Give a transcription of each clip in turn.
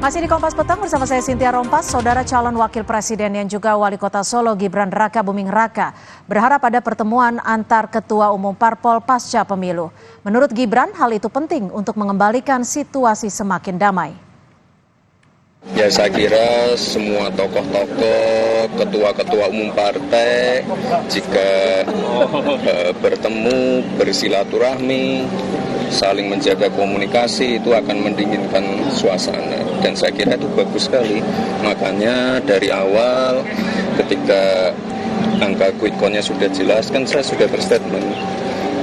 Masih di Kompas Petang bersama saya Cynthia Rompas, saudara calon wakil presiden yang juga wali kota Solo Gibran Raka Buming Raka berharap ada pertemuan antar ketua umum parpol pasca pemilu. Menurut Gibran, hal itu penting untuk mengembalikan situasi semakin damai. Ya, saya kira semua tokoh-tokoh, ketua-ketua umum partai jika bertemu, bersilaturahmi, saling menjaga komunikasi itu akan mendinginkan suasana, dan saya kira itu bagus sekali. Makanya dari awal ketika angka quick count-nya sudah jelas, kan saya sudah berstatement,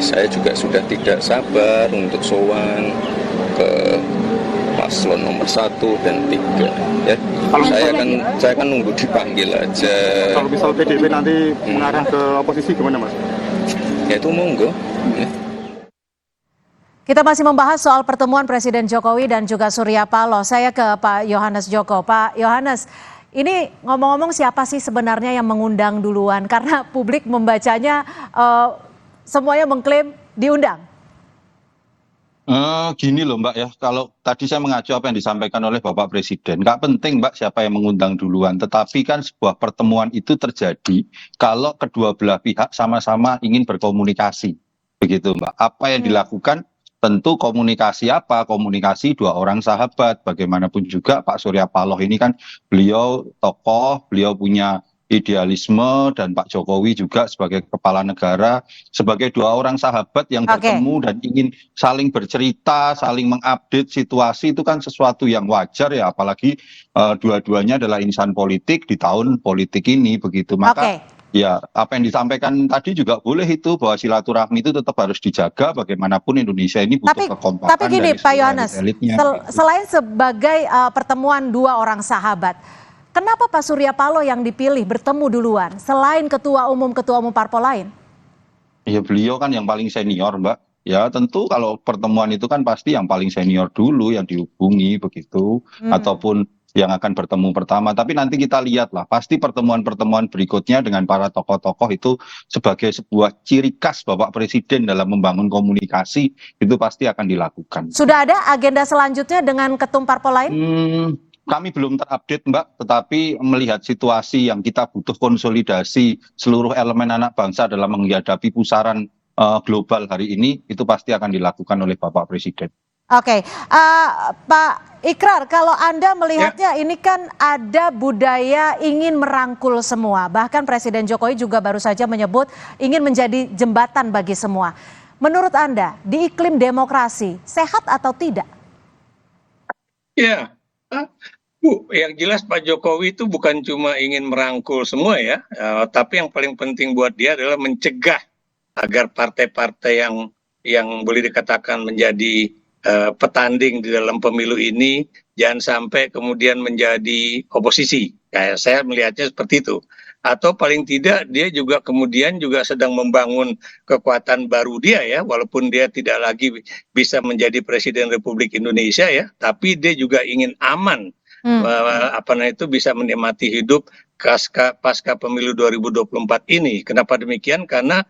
saya juga sudah tidak sabar untuk sowan ke paslon nomor 1 dan 3 ya. Saya akan nunggu dipanggil aja. Kalau misal PDIP nanti mengarah ke oposisi gimana, Mas? Ya itu monggo ya. Kita masih membahas soal pertemuan Presiden Jokowi dan juga Surya Paloh. Saya ke Pak Yohanes Joko. Pak Yohanes, ini ngomong-ngomong siapa sih sebenarnya yang mengundang duluan? Karena publik membacanya semuanya mengklaim diundang. Gini loh Mbak ya, kalau tadi saya mengacu apa yang disampaikan oleh Bapak Presiden, nggak penting Mbak siapa yang mengundang duluan, tetapi kan sebuah pertemuan itu terjadi kalau kedua belah pihak sama-sama ingin berkomunikasi, begitu Mbak. Apa yang dilakukan? Tentu komunikasi apa? Komunikasi dua orang sahabat. Bagaimanapun juga Pak Surya Paloh ini kan beliau tokoh, beliau punya idealisme, dan Pak Jokowi juga sebagai kepala negara, sebagai dua orang sahabat yang bertemu dan ingin saling bercerita, saling mengupdate situasi, itu kan sesuatu yang wajar ya, apalagi dua-duanya adalah insan politik di tahun politik ini, begitu. Maka ya apa yang disampaikan tadi juga boleh itu, bahwa silaturahmi itu tetap harus dijaga, bagaimanapun Indonesia ini butuh kekompakan. Tapi gini Pak Yohanes, selain sebagai pertemuan dua orang sahabat, kenapa Pak Surya Paloh yang dipilih bertemu duluan selain ketua umum parpol lain? Ya beliau kan yang paling senior Mbak. Ya tentu kalau pertemuan itu kan pasti yang paling senior dulu yang dihubungi, begitu. Ataupun yang akan bertemu pertama. Tapi nanti kita lihatlah, pasti pertemuan-pertemuan berikutnya dengan para tokoh-tokoh itu sebagai sebuah ciri khas Bapak Presiden dalam membangun komunikasi, itu pasti akan dilakukan. Sudah ada agenda selanjutnya dengan ketum parpol lain? Kami belum terupdate Mbak, tetapi melihat situasi yang kita butuh konsolidasi seluruh elemen anak bangsa dalam menghadapi pusaran global hari ini, itu pasti akan dilakukan oleh Bapak Presiden. Oke, Pak Ikrar, kalau Anda melihatnya ini kan ada budaya ingin merangkul semua. Bahkan Presiden Jokowi juga baru saja menyebut ingin menjadi jembatan bagi semua. Menurut Anda, di iklim demokrasi, sehat atau tidak? Ya, Bu, yang jelas Pak Jokowi itu bukan cuma ingin merangkul semua ya, tapi yang paling penting buat dia adalah mencegah agar partai-partai yang boleh dikatakan menjadi petanding di dalam pemilu ini jangan sampai kemudian menjadi oposisi. Kayak saya melihatnya seperti itu. Atau paling tidak dia juga kemudian juga sedang membangun kekuatan baru dia ya, walaupun dia tidak lagi bisa menjadi Presiden Republik Indonesia ya, tapi dia juga ingin aman. Bisa menikmati hidup pasca pemilu 2024 ini. Kenapa demikian? Karena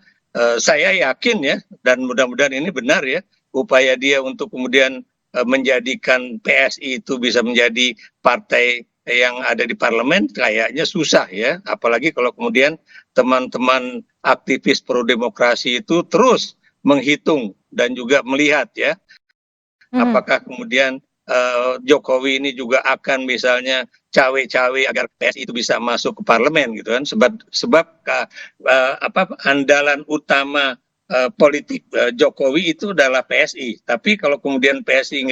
saya yakin ya, dan mudah-mudahan ini benar ya, upaya dia untuk kemudian menjadikan PSI itu bisa menjadi partai yang ada di parlemen kayaknya susah ya, apalagi kalau kemudian teman-teman aktivis pro demokrasi itu terus menghitung dan juga melihat ya, apakah kemudian Jokowi ini juga akan misalnya cawe-cawe agar PSI itu bisa masuk ke parlemen gitu kan, sebab andalan utama politik Jokowi itu adalah PSI. Tapi kalau kemudian PSI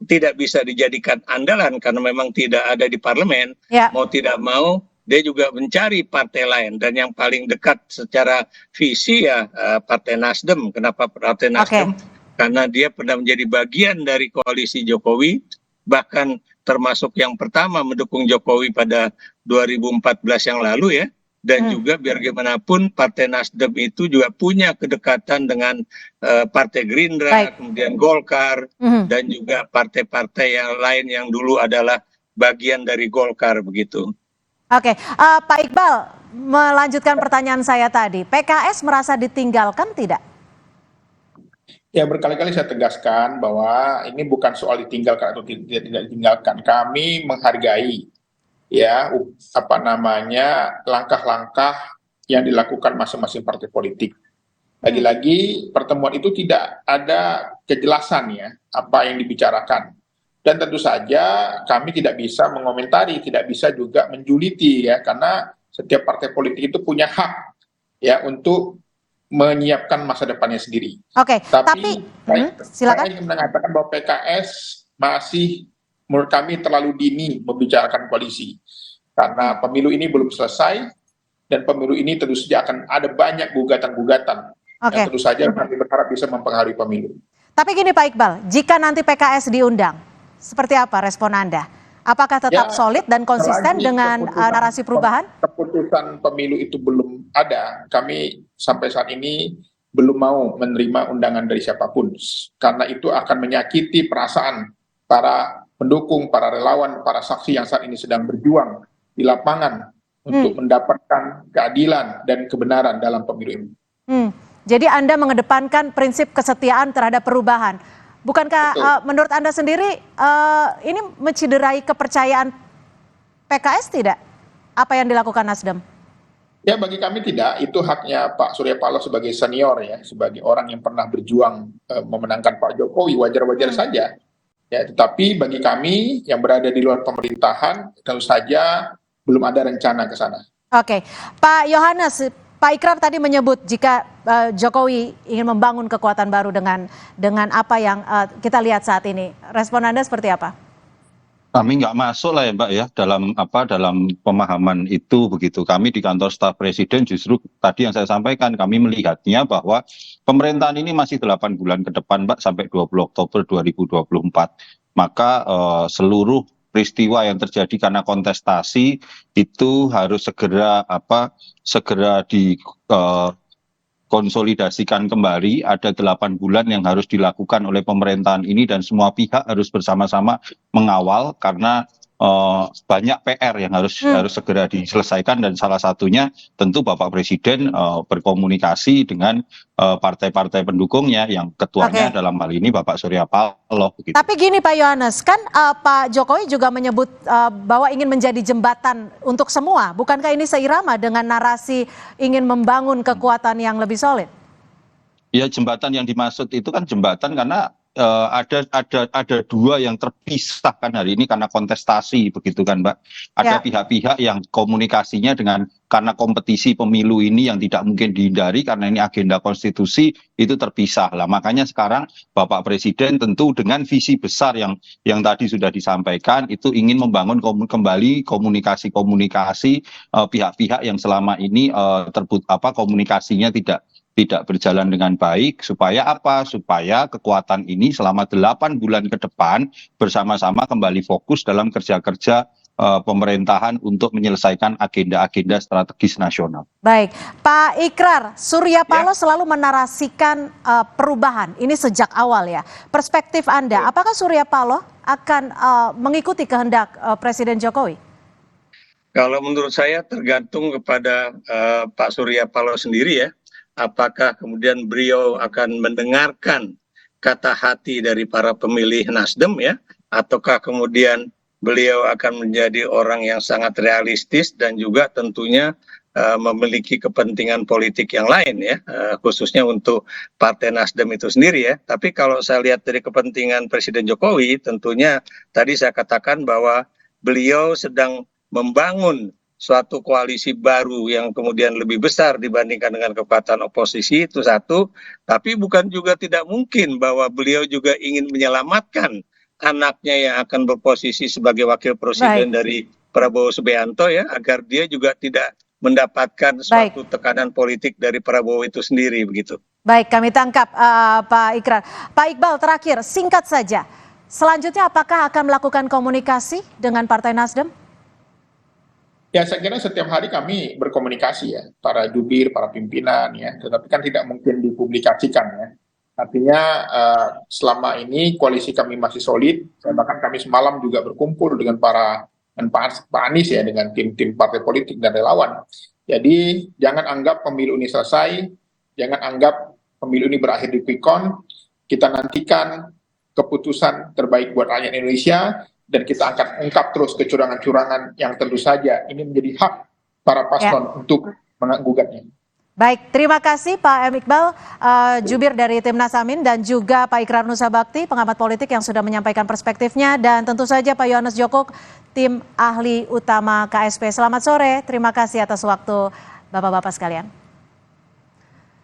tidak bisa dijadikan andalan karena memang tidak ada di parlemen, mau tidak mau dia juga mencari partai lain, dan yang paling dekat secara visi ya Partai Nasdem. Kenapa Partai Nasdem? Karena dia pernah menjadi bagian dari koalisi Jokowi, bahkan termasuk yang pertama mendukung Jokowi pada 2014 yang lalu ya. Dan juga biar bagaimanapun Partai Nasdem itu juga punya kedekatan dengan Partai Gerindra, kemudian Golkar, dan juga partai-partai yang lain yang dulu adalah bagian dari Golkar begitu. Oke, Pak Iqbal, melanjutkan pertanyaan saya tadi, PKS merasa ditinggalkan tidak? Ya, berkali-kali saya tegaskan bahwa ini bukan soal ditinggalkan atau tidak ditinggalkan. Kami menghargai ya langkah-langkah yang dilakukan masing-masing partai politik. Lagi-lagi pertemuan itu tidak ada kejelasan ya apa yang dibicarakan. Dan tentu saja kami tidak bisa mengomentari, tidak bisa juga menjuliti ya, karena setiap partai politik itu punya hak ya untuk menyiapkan masa depannya sendiri. Oke, tapi silakan. Saya ingin mengatakan bahwa PKS masih menurut kami terlalu dini membicarakan koalisi. Karena pemilu ini belum selesai, dan pemilu ini tentu saja akan ada banyak gugatan-gugatan. Oke. Yang tentu saja kami berharap bisa mempengaruhi pemilu. Tapi gini Pak Iqbal, jika nanti PKS diundang, seperti apa respon Anda? Apakah tetap solid dan konsisten dengan narasi perubahan? Keputusan pemilu itu belum ada. Kami sampai saat ini belum mau menerima undangan dari siapapun. Karena itu akan menyakiti perasaan para pendukung, para relawan, para saksi yang saat ini sedang berjuang di lapangan untuk mendapatkan keadilan dan kebenaran dalam pemilu ini. Jadi Anda mengedepankan prinsip kesetiaan terhadap perubahan. Bukankah menurut Anda sendiri ini menciderai kepercayaan PKS tidak? Apa yang dilakukan Nasdem? Ya, bagi kami tidak. Itu haknya Pak Surya Paloh sebagai senior ya, sebagai orang yang pernah berjuang memenangkan Pak Jokowi, wajar-wajar saja. Ya, tetapi bagi kami yang berada di luar pemerintahan tentu saja belum ada rencana ke sana. Oke, Pak Yohanes, Pak Ikrar tadi menyebut jika Jokowi ingin membangun kekuatan baru dengan apa yang kita lihat saat ini. Respon Anda seperti apa? Kami nggak masuk lah ya Mbak ya dalam pemahaman itu begitu. Kami di kantor staf presiden justru tadi yang saya sampaikan, kami melihatnya bahwa pemerintahan ini masih 8 bulan ke depan Mbak, sampai 20 Oktober 2024. Maka seluruh peristiwa yang terjadi karena kontestasi itu harus segera dikonsolidasikan kembali. Ada 8 bulan yang harus dilakukan oleh pemerintahan ini dan semua pihak harus bersama-sama mengawal karena banyak PR yang harus segera diselesaikan, dan salah satunya tentu Bapak Presiden berkomunikasi dengan partai-partai pendukungnya yang ketuanya dalam hal ini Bapak Surya Paloh. Gitu. Tapi gini Pak Yohanes, kan Pak Jokowi juga menyebut bahwa ingin menjadi jembatan untuk semua. Bukankah ini seirama dengan narasi ingin membangun kekuatan yang lebih solid? Ya, jembatan yang dimaksud itu kan jembatan karena ada dua yang terpisah kan hari ini karena kontestasi begitu kan Mbak. Ada pihak-pihak yang komunikasinya karena kompetisi pemilu ini yang tidak mungkin dihindari karena ini agenda konstitusi itu terpisah lah. Makanya sekarang Bapak Presiden tentu dengan visi besar yang tadi sudah disampaikan itu ingin membangun kembali komunikasi pihak-pihak yang selama ini komunikasinya tidak berjalan dengan baik, supaya apa? Supaya kekuatan ini selama 8 bulan ke depan bersama-sama kembali fokus dalam kerja-kerja pemerintahan untuk menyelesaikan agenda-agenda strategis nasional. Baik, Pak Ikrar, Surya Paloh selalu menarasikan perubahan, ini sejak awal ya. Perspektif Anda, apakah Surya Paloh akan mengikuti kehendak Presiden Jokowi? Kalau menurut saya tergantung kepada Pak Surya Paloh sendiri ya. Apakah kemudian beliau akan mendengarkan kata hati dari para pemilih Nasdem ya, ataukah kemudian beliau akan menjadi orang yang sangat realistis dan juga tentunya memiliki kepentingan politik yang lain ya, khususnya untuk Partai Nasdem itu sendiri ya. Tapi kalau saya lihat dari kepentingan Presiden Jokowi, tentunya tadi saya katakan bahwa beliau sedang membangun suatu koalisi baru yang kemudian lebih besar dibandingkan dengan kekuatan oposisi, itu satu. Tapi bukan juga tidak mungkin bahwa beliau juga ingin menyelamatkan anaknya yang akan berposisi sebagai wakil presiden dari Prabowo Subianto ya, agar dia juga tidak mendapatkan suatu tekanan politik dari Prabowo itu sendiri begitu. Baik, kami tangkap Pak Ikrar. Pak Iqbal, terakhir singkat saja. Selanjutnya apakah akan melakukan komunikasi dengan Partai Nasdem? Ya, saya kira setiap hari kami berkomunikasi ya, para jubir, para pimpinan ya, tetapi kan tidak mungkin dipublikasikan ya. Artinya selama ini koalisi kami masih solid, bahkan kami semalam juga berkumpul dengan Pak Anies ya, dengan tim-tim partai politik dan relawan. Jadi jangan anggap pemilu ini selesai, jangan anggap pemilu ini berakhir di quick count. kita nantikan keputusan terbaik buat rakyat Indonesia, dan kita akan ungkap terus kecurangan-curangan yang tentu saja ini menjadi hak para paslon untuk menggugatnya. Baik, terima kasih Pak M. Iqbal, jubir dari Timnas Amin, dan juga Pak Ikrar Nusa Bakti, pengamat politik yang sudah menyampaikan perspektifnya, dan tentu saja Pak Yohanes Joko, tim ahli utama KSP. Selamat sore, terima kasih atas waktu Bapak-Bapak sekalian.